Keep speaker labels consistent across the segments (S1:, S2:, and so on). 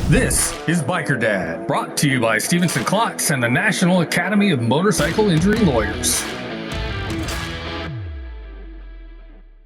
S1: This is Biker Dad, brought to you by Stevenson Klotz and the National Academy of Motorcycle Injury Lawyers.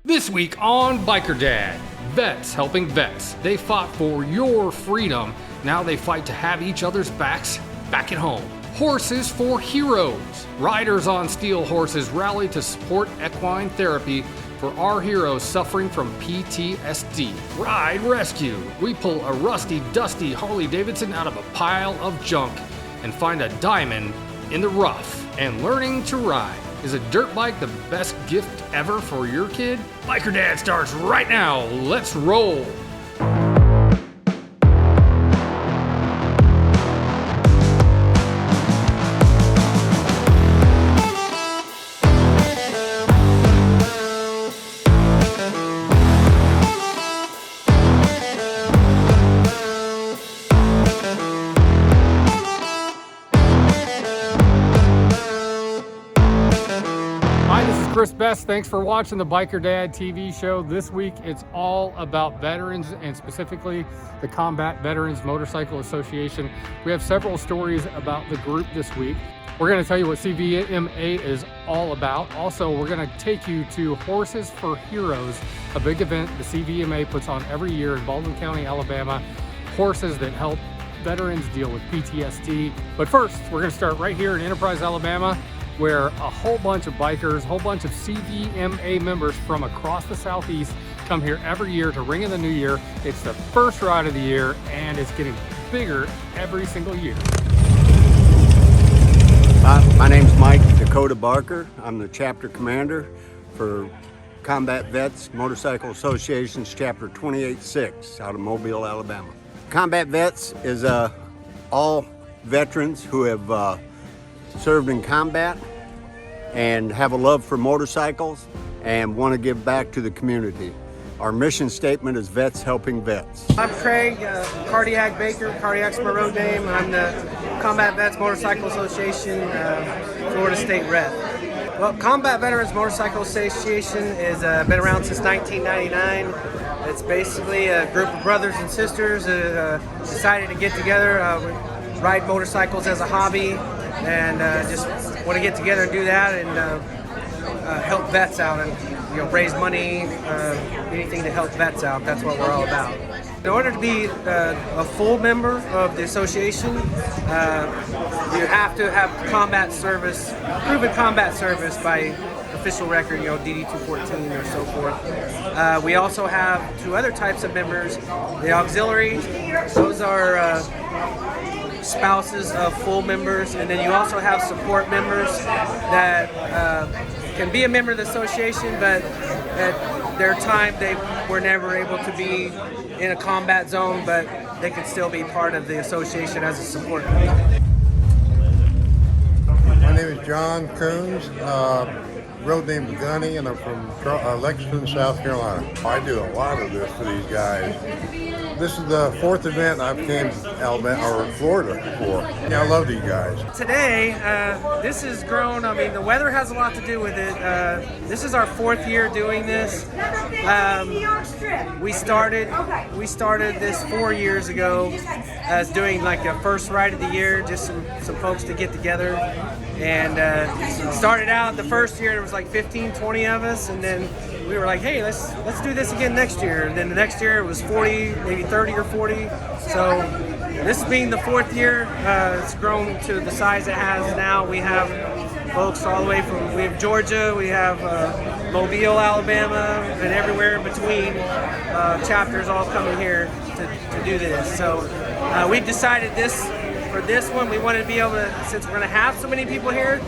S1: This week on Biker Dad, vets helping vets. They fought for your freedom. Now they fight to have each other's backs back at home. Horses for heroes. Riders on steel horses rally to support equine therapy for our heroes suffering from PTSD. Ride Rescue. We pull a rusty, dusty Harley Davidson out of a pile of junk and find a diamond in the rough. And learning to ride. Is a dirt bike the best gift ever for your kid? Biker Dad starts right now. Let's roll. Chris Best, thanks for watching the Biker Dad TV show. This week, it's all about veterans and specifically the Combat Veterans Motorcycle Association. We have several stories about the group this week. We're going to tell you what CVMA is all about. Also, we're going to take you to Horses for Heroes, a big event the CVMA puts on every year in Baldwin County, Alabama. Horses that help veterans deal with PTSD. But first, we're going to start right here in Enterprise, Alabama, where a whole bunch of bikers, a whole bunch of CVMA members from across the Southeast come here every year to ring in the new year. It's the first ride of the year, and it's getting bigger every single year.
S2: My name's Mike Dakota Barker. I'm the chapter commander for Combat Vets Motorcycle Association's Chapter 28-6 out of Mobile, Alabama. Combat Vets is all veterans who have served in combat and have a love for motorcycles and want to give back to the community. Our mission statement is Vets Helping Vets.
S3: I'm Craig, Cardiac Baker. Cardiac's my road name. I'm the Combat Vets Motorcycle Association Florida State Rep. Well, Combat Veterans Motorcycle Association has been around since 1999. It's basically a group of brothers and sisters that decided to get together, ride motorcycles as a hobby, and just want to get together and do that and help vets out and raise money, anything to help vets out. That's what we're all about. In order to be a full member of the association, you have to have combat service, proven combat service by official record, DD 214 or so forth. We also have two other types of members. The auxiliary, those are spouses of full members, and then you also have support members that can be a member of the association, but at their time they were never able to be in a combat zone, but they can still be part of the association as a support.
S4: My name is John Coons, road name is Gunny, and I'm from Lexington, South Carolina. I do a lot of this for these guys. This is the fourth event I've came to Alabama or Florida for. Yeah, I love these guys.
S3: Today, this has grown. I mean, the weather has a lot to do with it. This is our fourth year doing this. We started this 4 years ago as doing like a first ride of the year, just some folks to get together. And started out the first year, there was like 15, 20 of us, and then we were like, hey, let's do this again next year. And then the next year it was 40, maybe 30 or 40. So this being the fourth year, it's grown to the size it has now. We have folks all the way from, we have Georgia, we have Mobile, Alabama, and everywhere in between, chapters all coming here to do this. So we've decided for this one, we wanted to be able to, since we're going to have so many people here,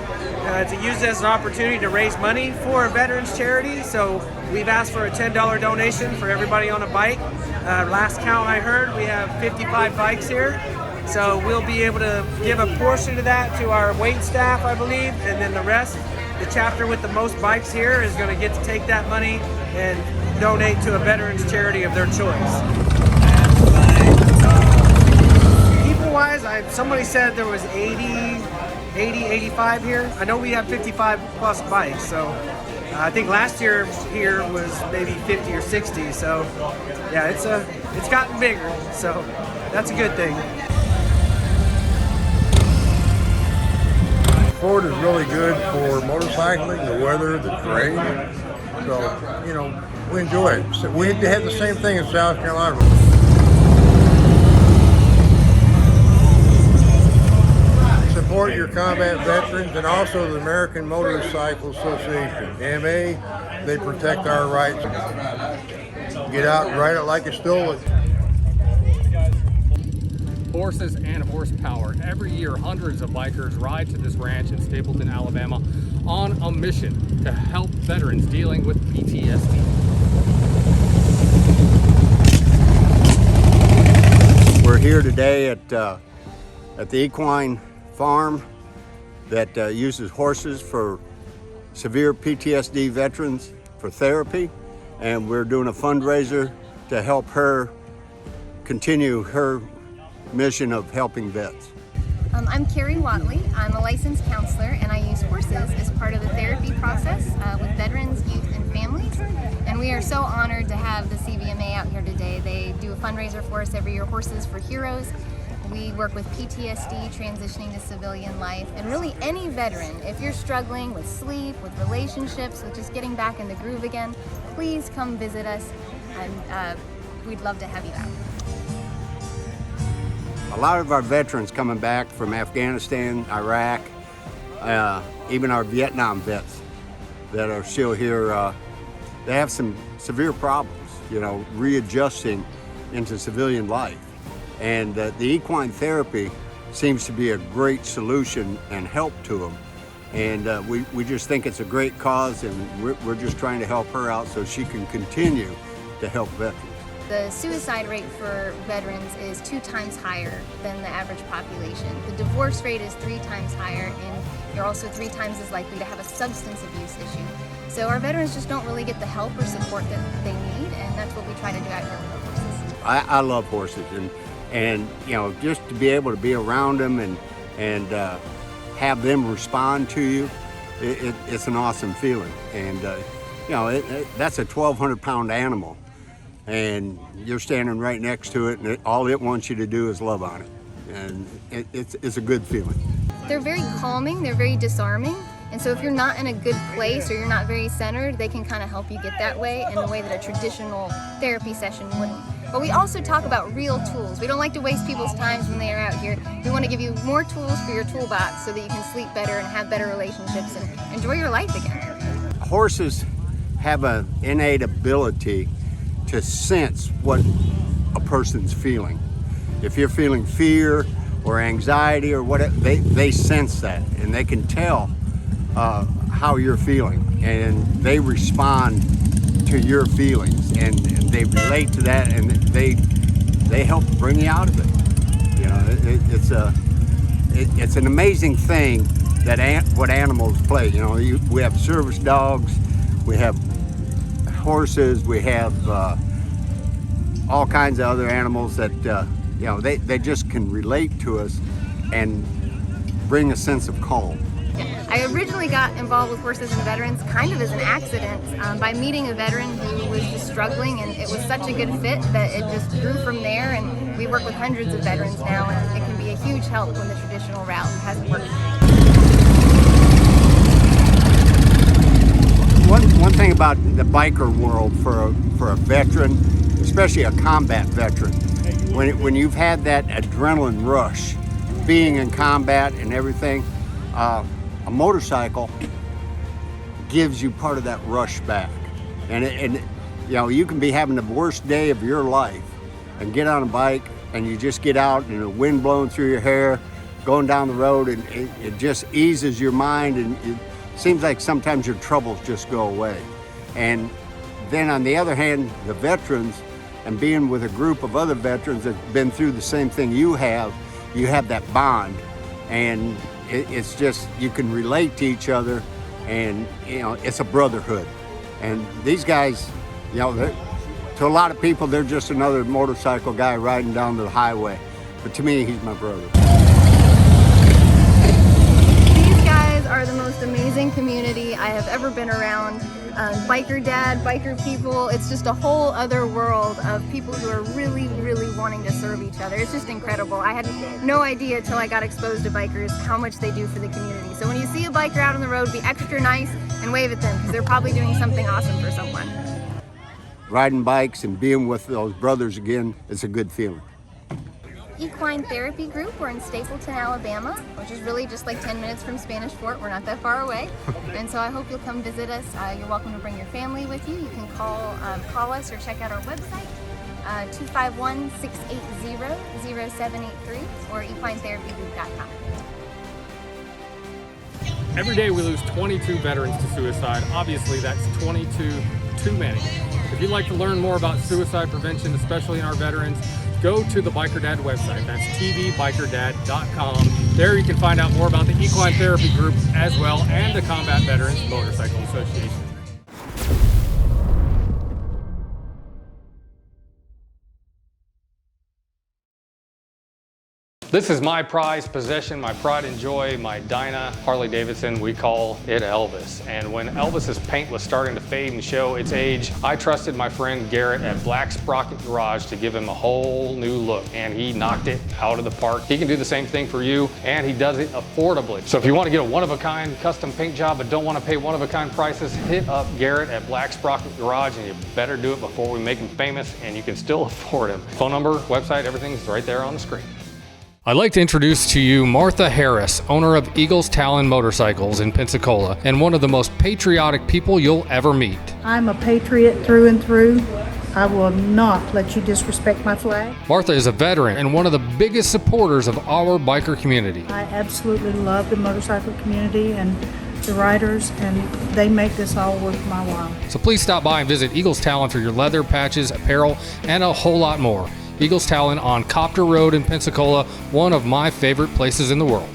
S3: to use it as an opportunity to raise money for a veterans charity. So we've asked for a $10 donation for everybody on a bike. Last count I heard, we have 55 bikes here. So we'll be able to give a portion of that to our wait staff, I believe, and then the rest, the chapter with the most bikes here is going to get to take that money and donate to a veterans charity of their choice. People-wise, somebody said there was 85 here. I know we have 55 plus bikes, so I think last year here was maybe 50 or 60. So yeah, it's gotten bigger. So That's a good thing.
S4: Ford is really good for motorcycling, the weather, the terrain. So, you know, we enjoy it. So we had the same thing in South Carolina. Support your combat veterans and also the American Motorcycle Association, AMA. They protect our rights. Get out and ride it like you stole it.
S1: Horses and horsepower. Every year, hundreds of bikers ride to this ranch in Stapleton, Alabama on a mission to help veterans dealing with PTSD.
S2: We're here today at the Equine Farm that uses horses for severe PTSD veterans for therapy, and we're doing a fundraiser to help her continue her mission of helping vets.
S5: I'm Carrie Watley. I'm a licensed counselor, and I use horses as part of the therapy process with veterans, youth, and families. And we are so honored to have the CVMA out here today. They do a fundraiser for us every year, Horses for Heroes. We work with PTSD, transitioning to civilian life, and really any veteran. If you're struggling with sleep, with relationships, with just getting back in the groove again, please come visit us, and we'd love to have you out.
S2: A lot of our veterans coming back from Afghanistan, Iraq, even our Vietnam vets that are still here, they have some severe problems, you know, readjusting into civilian life. And the equine therapy seems to be a great solution and help to them. And we just think it's a great cause, and we're just trying to help her out so she can continue to help veterans.
S5: The suicide rate for veterans is 2 times higher than the average population. The divorce rate is 3 times higher, and you're also 3 times as likely to have a substance abuse issue. So our veterans just don't really get the help or support that they need, and that's what we try to do out here with our horses.
S2: I love horses, and you know, just to be able to be around them and have them respond to you, it's an awesome feeling. And you know, that's a 1,200-pound animal, and you're standing right next to it, and all it wants you to do is love on it, and it's a good feeling.
S5: They're very calming, they're very disarming, and so if you're not in a good place or you're not very centered, they can kind of help you get that way in a way that a traditional therapy session wouldn't. But we also talk about real tools. We don't like to waste people's times when they are out here. We want to give you more tools for your toolbox so that you can sleep better and have better relationships and enjoy your life again.
S2: Horses have an innate ability to sense what a person's feeling. If you're feeling fear or anxiety or whatever, they sense that, and they can tell how you're feeling, and they respond to your feelings, and they relate to that, and they help bring you out of it. You know, it's an amazing thing that what animals play. You know, we have service dogs, we have horses, we have all kinds of other animals that you know, they just can relate to us and bring a sense of calm.
S5: I originally got involved with horses and veterans kind of as an accident by meeting a veteran who was just struggling, and it was such a good fit that it just grew from there, and we work with hundreds of veterans now, and it can be a huge help when the traditional route hasn't worked.
S2: One thing about the biker world for a veteran, especially a combat veteran, when you've had that adrenaline rush, being in combat and everything, a motorcycle gives you part of that rush back. And you know, you can be having the worst day of your life and get on a bike and you just get out and the wind blowing through your hair, going down the road, and it just eases your mind, and it seems like sometimes your troubles just go away. And then on the other hand, the veterans, and being with a group of other veterans that have been through the same thing you have that bond, and it's just, you can relate to each other, and you know, it's a brotherhood. And these guys, you know, to a lot of people, they're just another motorcycle guy riding down the highway, but to me, he's my brother.
S5: These guys are the most amazing community I have ever been around. biker dad, biker people. It's just a whole other world of people who are really, really wanting to serve each other. It's just incredible. I had no idea till I got exposed to bikers how much they do for the community. So when you see a biker out on the road, be extra nice and wave at them because they're probably doing something awesome for someone.
S2: Riding bikes and being with those brothers again, it's a good feeling.
S5: Equine Therapy Group, we're in Stapleton, Alabama, which is really just like 10 minutes from Spanish Fort. We're not that far away. And so I hope you'll come visit us. You're welcome to bring your family with you. You can call us or check out our website, 251-680-0783 or equinetherapygroup.com.
S1: Every day we lose 22 veterans to suicide. Obviously, that's 22 too many. If you'd like to learn more about suicide prevention, especially in our veterans, go to the Biker Dad website. That's tvbikerdad.com. There you can find out more about the Equine Therapy Group as well and the Combat Veterans Motorcycle Association. This is my prized possession, my pride and joy, my Dyna Harley Davidson. We call it Elvis. And when Elvis's paint was starting to fade and show its age, I trusted my friend Garrett at Black Sprocket Garage to give him a whole new look. And he knocked it out of the park. He can do the same thing for you, and he does it affordably. So if you want to get a one-of-a-kind custom paint job but don't want to pay one-of-a-kind prices, hit up Garrett at Black Sprocket Garage, and you better do it before we make him famous and you can still afford him. Phone number, website, everything's right there on the screen. I'd like to introduce to you Martha Harris, owner of Eagles Talon Motorcycles in Pensacola, and one of the most patriotic people you'll ever meet.
S6: I'm a patriot through and through. I will not let you disrespect my flag.
S1: Martha is a veteran and one of the biggest supporters of our biker community.
S6: I absolutely love the motorcycle community and the riders, and they make this all worth my while.
S1: So please stop by and visit Eagles Talon for your leather, patches, apparel, and a whole lot more. Eagles Talon on Copter Road in Pensacola, one of my favorite places in the world.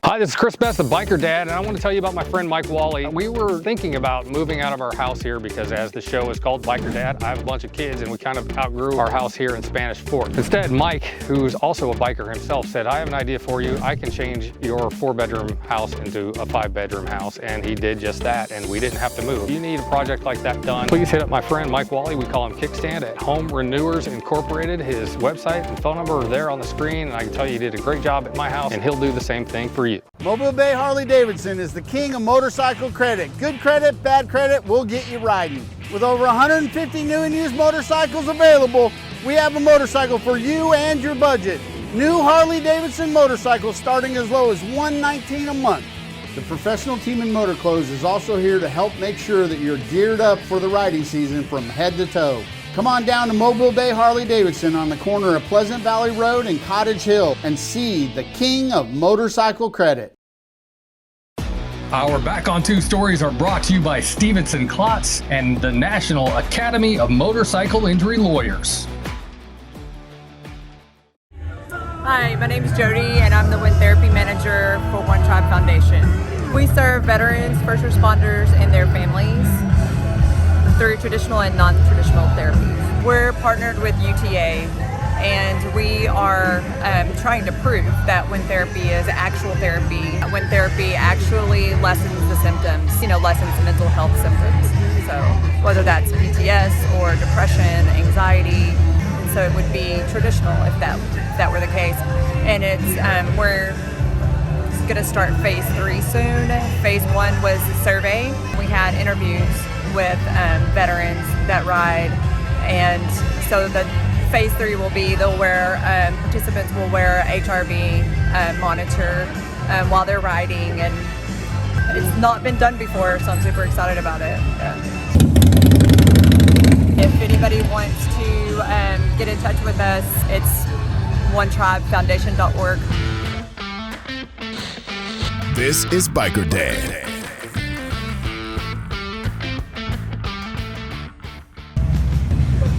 S1: Hi, this is Chris Best, the Biker Dad, and I want to tell you about my friend Mike Wally. We were thinking about moving out of our house here because as the show is called Biker Dad, I have a bunch of kids and we kind of outgrew our house here in Spanish Fort. Instead, Mike, who's also a biker himself, said, I have an idea for you. I can change your 4-bedroom house into a 5-bedroom house, and he did just that, and we didn't have to move. If you need a project like that done, please hit up my friend Mike Wally. We call him Kickstand at Home Renewers Incorporated. His website and phone number are there on the screen, and I can tell you he did a great job at my house, and he'll do the same thing for you.
S7: Mobile Bay Harley Davidson is the king of motorcycle credit. Good credit, bad credit, we'll get you riding. With over 150 new and used motorcycles available, we have a motorcycle for you and your budget. New Harley Davidson motorcycles starting as low as $119 a month. The professional team in Motor Clothes is also here to help make sure that you're geared up for the riding season from head to toe. Come on down to Mobile Bay Harley Davidson on the corner of Pleasant Valley Road and Cottage Hill and see the king of motorcycle credit.
S1: Our Back on Two stories are brought to you by Stevenson Klotz and the National Academy of Motorcycle Injury Lawyers.
S8: Hi, my name is Jody and I'm the Wind Therapy Manager for One Tribe Foundation. We serve veterans, first responders, and their families through traditional and non-traditional therapies. We're partnered with UTA and we are trying to prove that wind therapy is actual therapy. Wind therapy actually lessens the symptoms, lessens the mental health symptoms. So whether that's PTS or depression, anxiety, and so it would be traditional if that were the case. And it's we're going to start phase 3 soon. Phase 1 was a survey. We had interviews with veterans that ride, and so the phase 3 will be participants will wear a HRV monitor while they're riding, and it's not been done before, so I'm super excited about it. If anybody wants to get in touch with us, it's onetribefoundation.org.
S9: This is Biker Dad.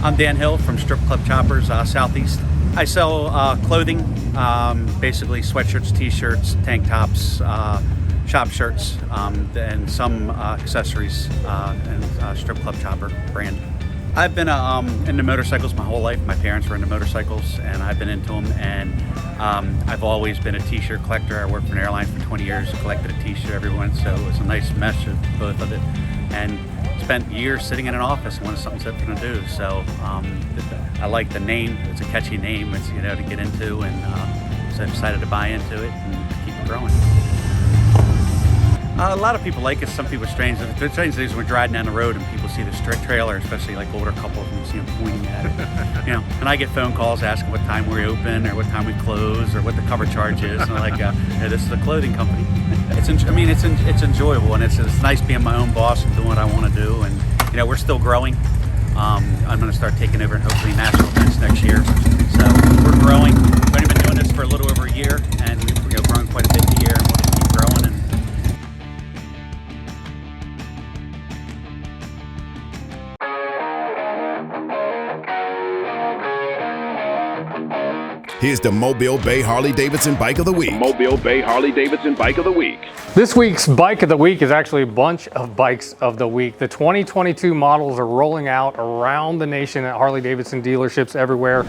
S10: I'm Dan Hill from Strip Club Choppers, Southeast. I sell clothing, basically sweatshirts, t-shirts, tank tops, shop shirts, and some accessories and Strip Club Chopper brand. I've been into motorcycles my whole life. My parents were into motorcycles and I've been into them, and I've always been a t-shirt collector. I worked for an airline for 20 years, collected a t-shirt every once, so it was a nice mesh of both of it. And spent years sitting in an office and wanted something that they're going to do. So I like the name. It's a catchy name. It's, you know, to get into, and so I decided to buy into it and keep it growing. A lot of people like it. Some people are strange. The strange thing is when we're driving down the road and people see the trailer, especially like older couples, and you see them pointing at it. You know, and I get phone calls asking what time we open or what time we close or what the cover charge is. And I'm like, yeah, this is a clothing company. It's enjoyable, and it's nice being my own boss and doing what I want to do. And you know, we're still growing. I'm going to start taking over and hopefully national events next year. So we're growing. We've only been doing this for a little over a year, and we've grown quite a bit a year, and we'll just keep growing. And
S9: here's the Mobile Bay Harley-Davidson Bike of the Week.
S11: Mobile Bay Harley-Davidson Bike of the Week.
S1: This week's Bike of the Week is actually a bunch of Bikes of the Week. The 2022 models are rolling out around the nation at Harley-Davidson dealerships everywhere.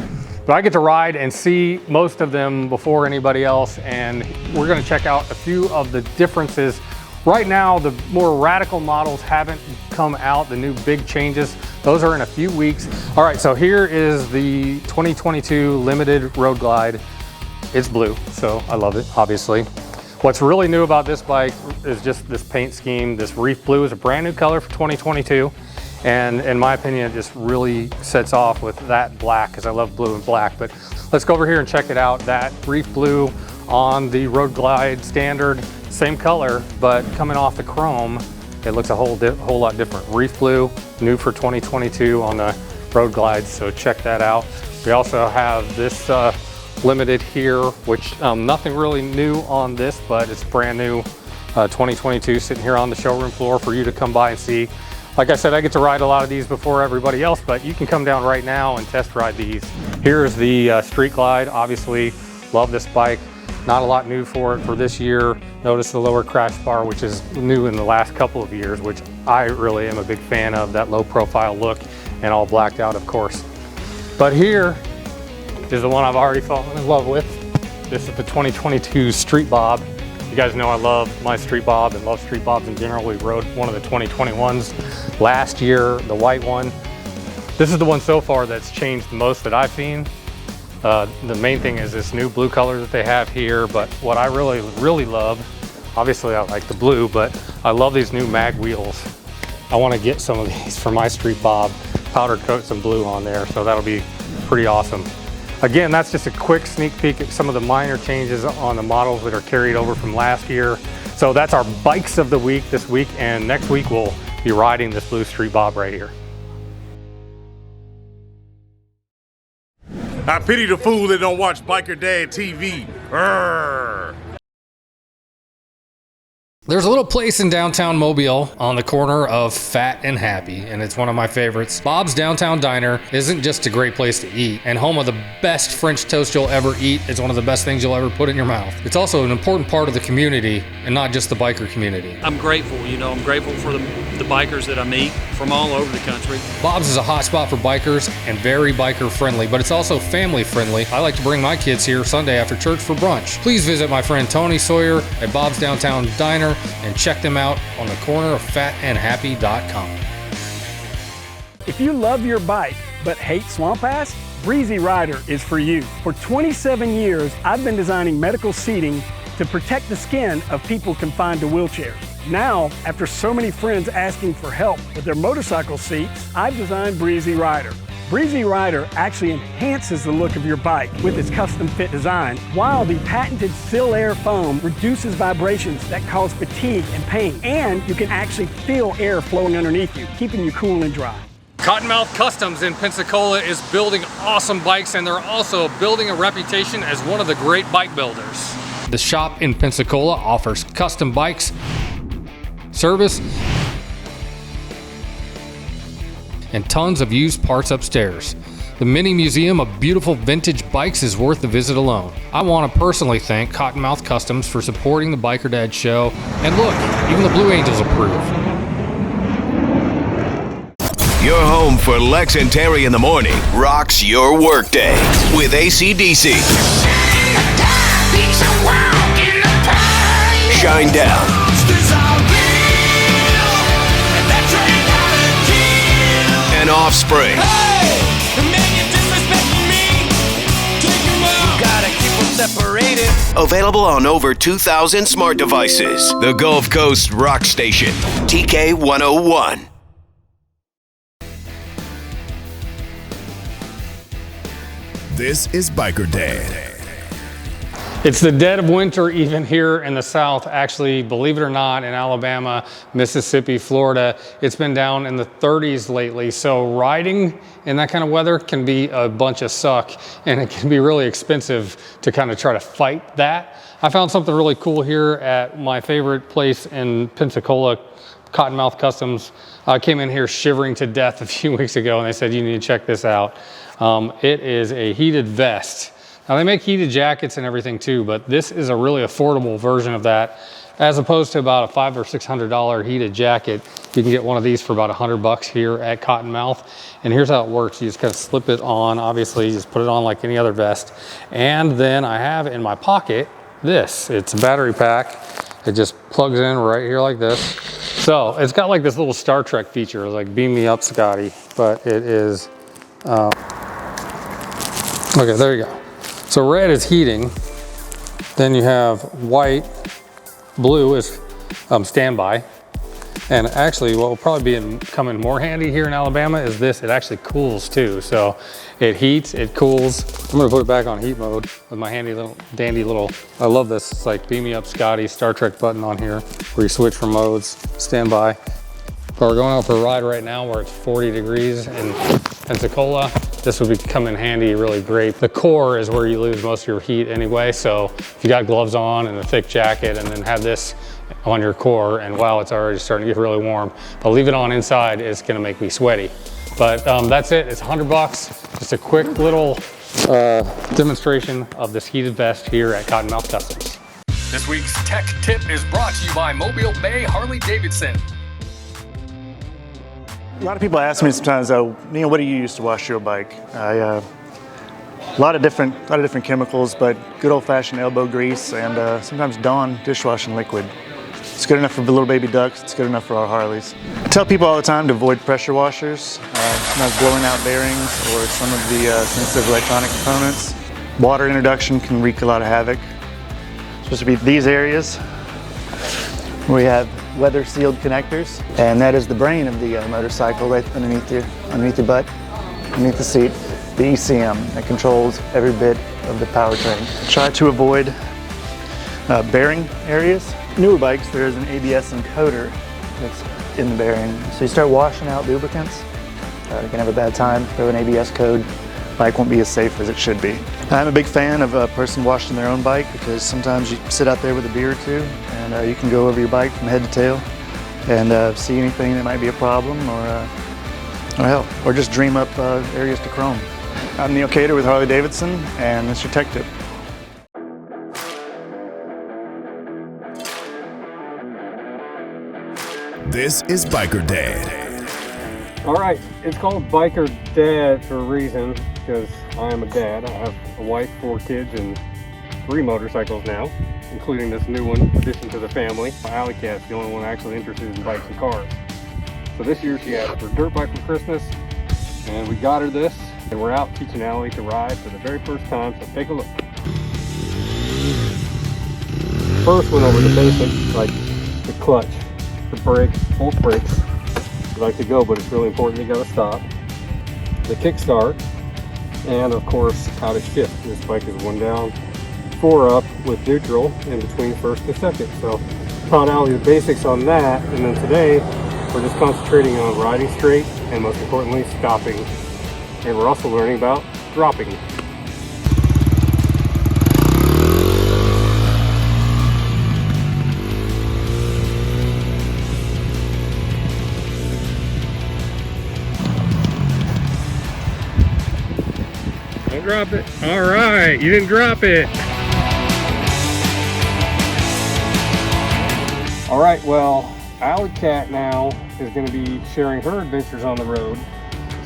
S1: But I get to ride and see most of them before anybody else, and we're going to check out a few of the differences. Right now, the more radical models haven't come out, the new big changes. Those are in a few weeks. All right, so here is the 2022 Limited Road Glide. It's blue, so I love it, obviously. What's really new about this bike is just this paint scheme. This Reef Blue is a brand new color for 2022. And in my opinion, it just really sets off with that black, because I love blue and black. But let's go over here and check it out. That Reef Blue on the Road Glide standard, same color, but coming off the chrome, it looks a whole lot different. Reef Blue, new for 2022 on the Road Glides, so check that out. We also have this Limited here, which nothing really new on this, but it's brand new 2022 sitting here on the showroom floor for you to come by and see. Like I said, I get to ride a lot of these before everybody else, but you can come down right now and test ride these. Here's the Street Glide. Obviously, love this bike. Not a lot new for it for this year. Notice the lower crash bar, which is new in the last couple of years, which I really am a big fan of, that low profile look and all blacked out, of course. But here is the one I've already fallen in love with. This is the 2022 Street Bob. You guys know I love my Street Bob and love Street Bobs in general. We rode one of the 2021s last year, the white one. This is the one so far that's changed the most that I've seen. The main thing is this new blue color that they have here, but what I really love, obviously I like the blue, but I love these new mag wheels. I want to get some of these for my Street Bob, powder coat some blue on there, so that'll be pretty awesome. Again, that's just a quick sneak peek at some of the minor changes on the models that are carried over from last year. So that's our Bikes of the Week this week, and next week we'll be riding this blue Street Bob right here.
S11: I pity the fool that don't watch Biker Dad TV. Urgh.
S1: There's a little place in downtown Mobile on the corner of Fat and Happy, and it's one of my favorites. Bob's Downtown Diner isn't just a great place to eat and home of the best French toast you'll ever eat. It's one of the best things you'll ever put in your mouth. It's also an important part of the community and not just the biker community.
S12: I'm grateful, I'm grateful for the bikers that I meet from all over the country.
S1: Bob's is a hot spot for bikers and very biker friendly, but it's also family friendly. I like to bring my kids here Sunday after church for brunch. Please visit my friend Tony Sawyer at Bob's Downtown Diner and check them out on the corner of fatandhappy.com.
S13: If you love your bike but hate swamp ass, Breezy Rider is for you. For 27 years, I've been designing medical seating to protect the skin of people confined to wheelchairs. Now, after so many friends asking for help with their motorcycle seats, I've designed Breezy Rider. Breezy Rider actually enhances the look of your bike with its custom fit design, while the patented Seal Air foam reduces vibrations that cause fatigue and pain, and you can actually feel air flowing underneath you, keeping you cool and dry.
S1: Cottonmouth Customs in Pensacola is building awesome bikes, and they're also building a reputation as one of the great bike builders. The shop in Pensacola offers custom bikes, service, and tons of used parts upstairs. The mini museum of beautiful vintage bikes is worth the visit alone. I want to personally thank Cottonmouth Customs for supporting the Biker Dad show. And look, even the Blue Angels approve.
S9: Your home for Lex and Terry in the morning rocks your workday with AC/DC. SHINEDOWN. offspring.
S14: Separated.
S9: Available on over 2,000 smart devices. The Gulf Coast Rock Station, TK101.
S15: This is Biker Dad.
S1: It's the dead of winter even here in the South. Actually, believe it or not, in Alabama, Mississippi, Florida, it's been down in the 30s lately. So riding in that kind of weather can be a bunch of suck, and it can be really expensive to kind of try to fight that. I found something really cool here at my favorite place in Pensacola, Cottonmouth Customs. I came in here shivering to death a few weeks ago, and they said, you need to check this out. It is a heated vest. Now they make heated jackets and everything too, but this is a really affordable version of that. As opposed to about a $500 or $600 heated jacket, you can get one of these for about $100 here at Cottonmouth. And here's how it works. You just kind of slip it on. Obviously, you just put it on like any other vest. And then I have in my pocket this. It's a battery pack. It just plugs in right here like this. So it's got like this little Star Trek feature, like beam me up, Scotty. But it is, okay, there you go. So red is heating, then you have white, blue is standby, and actually what will probably be coming more handy here in Alabama is this. It actually cools too, so it heats, it cools. I'm gonna put it back on heat mode with my dandy little, I love this, it's like beam me up Scotty Star Trek button on here where you switch from modes, standby. But we're going out for a ride right now where it's 40 degrees in Pensacola. This would come in handy really great. The core is where you lose most of your heat anyway, so if you got gloves on and a thick jacket and then have this on your core, and wow, it's already starting to get really warm, but leave it on inside, it's gonna make me sweaty. But that's it, it's $100. Just a quick little demonstration of this heated vest here at Cottonmouth Customs.
S16: This week's tech tip is brought to you by Mobile Bay Harley-Davidson.
S17: A lot of people ask me sometimes, Neil, what do you use to wash your bike? A lot of different chemicals, but good old-fashioned elbow grease and sometimes Dawn dishwashing liquid. It's good enough for the little baby ducks. It's good enough for our Harleys. I tell people all the time to avoid pressure washers, sometimes blowing out bearings or some of the sensitive electronic components. Water introduction can wreak a lot of havoc. It's supposed to be these areas where we have weather sealed connectors, and that is the brain of the motorcycle right underneath your butt, underneath the seat, the ECM that controls every bit of the powertrain. Try to avoid bearing areas. Newer bikes, there is an ABS encoder that's in the bearing. So you start washing out lubricants, you can have a bad time, throw an ABS code, bike won't be as safe as it should be. I'm a big fan of a person washing their own bike because sometimes you sit out there with a beer or two and you can go over your bike from head to tail and see anything that might be a problem or just dream up areas to chrome. I'm Neil Cater with Harley-Davidson, and that's your tech tip.
S15: This is Biker Dad.
S1: All right, it's called Biker Dad for a reason, because I am a dad. I have a wife, 4 kids, and 3 motorcycles now, including this new one, addition to the family. My Alley Cat's the only one actually interested in bikes and cars. So this year she asked for a dirt bike for Christmas, and we got her this, and we're out teaching Allie to ride for the very first time, so take a look. First went over the basics, like the clutch, the brake, both brakes. You like to go, but it's really important you gotta stop. The kickstart, and of course how to shift. This bike is 1 down, 4 up with neutral in between first and second. So taught Allie the basics on that, and then today we're just concentrating on riding straight and most importantly stopping. And we're also learning about dropping. Don't drop it. All right, you didn't drop it. All right, well, Alley Cat now is going to be sharing her adventures on the road.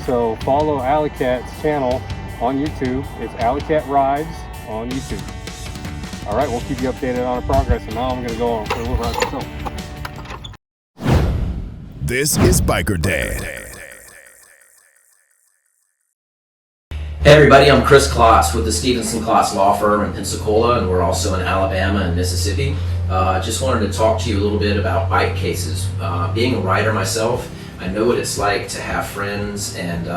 S1: So follow Alley Cat's channel on YouTube. It's Alley Cat Rides on YouTube. All right, we'll keep you updated on our progress. And now I'm going to go on for a little ride myself.
S15: This is Biker Dad.
S18: Hey everybody, I'm Chris Klotz with the Stevenson Klotz Law Firm in Pensacola, and we're also in Alabama and Mississippi. Just wanted to talk to you a little bit about bike cases. Being a rider myself, I know what it's like to have friends and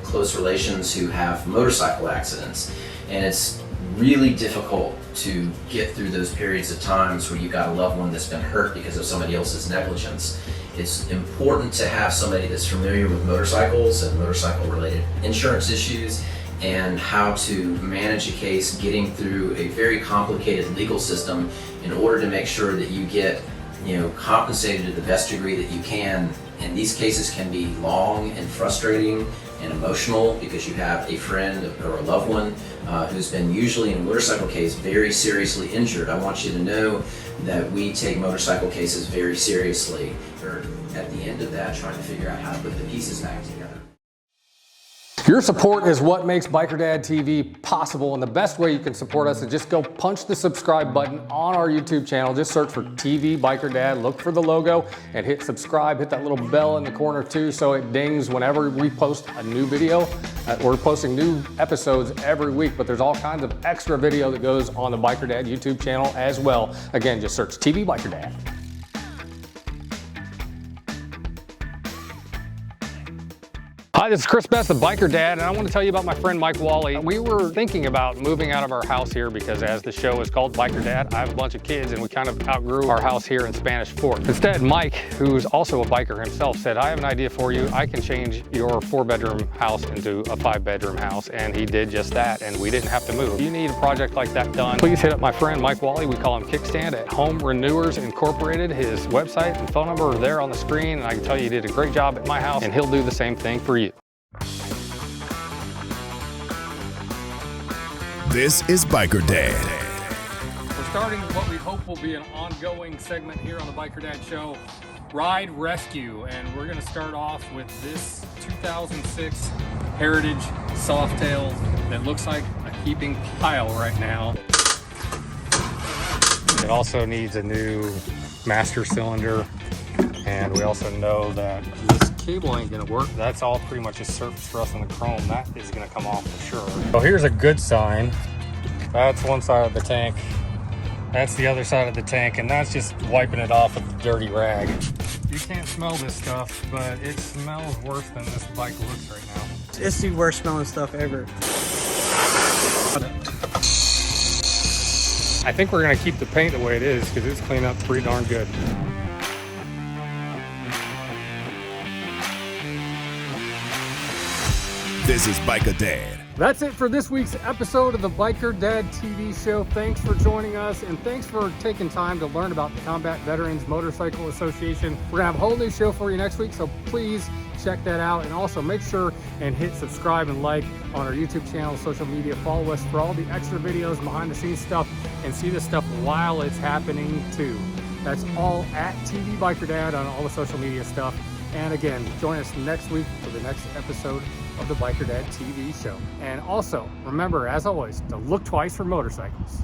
S18: close relations who have motorcycle accidents, and it's really difficult to get through those periods of times where you've got a loved one that's been hurt because of somebody else's negligence. It's important to have somebody that's familiar with motorcycles and motorcycle related insurance issues and how to manage a case getting through a very complicated legal system in order to make sure that you get compensated to the best degree that you can. And these cases can be long and frustrating and emotional because you have a friend or a loved one who's been usually in a motorcycle case very seriously injured. I want you to know that we take motorcycle cases very seriously. We're at the end of that trying to figure out how to put the pieces back together.
S1: Your support is what makes Biker Dad TV possible, and the best way you can support us is just go punch the subscribe button on our YouTube channel. Just search for TV Biker Dad, look for the logo, and hit subscribe. Hit that little bell in the corner too so it dings whenever we post a new video. We're posting new episodes every week, but there's all kinds of extra video that goes on the Biker Dad YouTube channel as well. Again, just search TV Biker Dad. Hi, this is Chris Best, the Biker Dad, and I want to tell you about my friend Mike Wally. We were thinking about moving out of our house here because as the show is called Biker Dad, I have a bunch of kids and we kind of outgrew our house here in Spanish Fort. Instead, Mike, who's also a biker himself, said, I have an idea for you. I can change your 4-bedroom house into a 5-bedroom house, and he did just that, and we didn't have to move. If you need a project like that done, please hit up my friend Mike Wally. We call him Kickstand at Home Renewers Incorporated. His website and phone number are there on the screen, and I can tell you he did a great job at my house, and he'll do the same thing for you.
S15: This is Biker Dad.
S1: We're starting what we hope will be an ongoing segment here on the Biker Dad Show, Ride Rescue, and we're going to start off with this 2006 Heritage Softail that looks like a heaping pile right now. It also needs a new master cylinder, and we also know that this cable ain't gonna work. That's all pretty much a surface thrust on the chrome. That is gonna come off for sure. So here's a good sign. That's one side of the tank. That's the other side of the tank, and that's just wiping it off with a dirty rag. You can't smell this stuff, but it smells worse than this bike looks right now.
S3: It's the worst smelling stuff ever.
S1: I think we're gonna keep the paint the way it is because it's cleaned up pretty darn good.
S15: This is Biker Dad.
S1: That's it for this week's episode of the Biker Dad TV show. Thanks for joining us, and thanks for taking time to learn about the Combat Veterans Motorcycle Association. We're gonna have a whole new show for you next week, so please check that out, and also make sure and hit subscribe and like on our YouTube channel, social media. Follow us for all the extra videos, behind the scenes stuff, and see this stuff while it's happening too. That's all at TV Biker Dad on all the social media stuff. And again, join us next week for the next episode of the Biker Dad TV show. And also, remember, as always, to look twice for motorcycles.